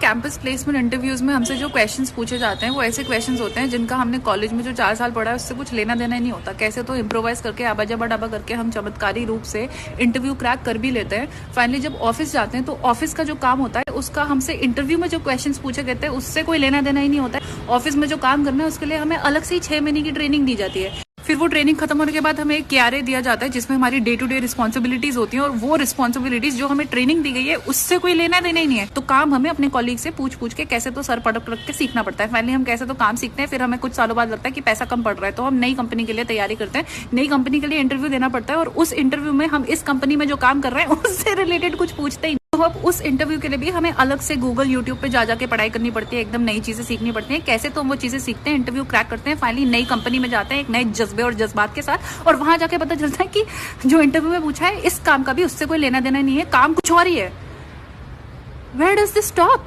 Campus placement interviews में हमसे जो क्वेश्चंस पूछे जाते हैं वो ऐसे क्वेश्चंस होते हैं जिनका हमने कॉलेज में जो 4 साल पढ़ा है उससे कुछ लेना देना ही नहीं होता। कैसे तो इम्प्रोवाइज करके आबा जाबा डाबा करके हम चमत्कारी रूप से इंटरव्यू क्रैक कर भी लेते हैं। फाइनली जब ऑफिस जाते हैं तो ऑफिस का जो काम होता है उसका हमसे इंटरव्यू में जो क्वेश्चंस पूछे गए थे उससे कोई लेना देना ही नहीं होता है। ऑफिस में जो काम करना है उसके लिए हमें अलग से ही 6 महीने की ट्रेनिंग दी जाती है। फिर वो ट्रेनिंग खत्म होने के बाद हमें एक KRA दिया जाता है जिसमें हमारी डे टू डे रिस्पॉन्सिबिलिटीज होती हैं और वो रिस्पॉन्सिबिलिटीज जो हमें ट्रेनिंग दी गई है उससे कोई लेना देना ही नहीं है। तो काम हमें अपने कॉलीग से पूछ के कैसे तो सर पटक रख के सीखना पड़ता है। फाइनली हम कैसे तो काम सीखते हैं, फिर हमें कुछ सालों बाद लगता है कि पैसा कम पड़ रहा है तो हम नई कंपनी के लिए तैयारी करते हैं। नई कंपनी के लिए इंटरव्यू देना पड़ता है और उस इंटरव्यू में हम इस कंपनी में जो काम कर रहे हैं उससे रिलेटेड कुछ पूछते ही। तो अब उस इंटरव्यू के लिए भी हमें अलग से गूगल यूट्यूब पे जा जाके पढ़ाई करनी पड़ती है, एकदम नई चीजें सीखनी पड़ती हैं। कैसे तो हम वो चीजें सीखते हैं, इंटरव्यू क्रैक करते हैं, फाइनली नई कंपनी में जाते हैं एक नए जज्बे और जज्बात के साथ, और वहां जाके पता चलता है कि जो इंटरव्यू में पूछा है इस काम का भी उससे कोई लेना देना नहीं है, काम कुछ और ही है। Where does this stop?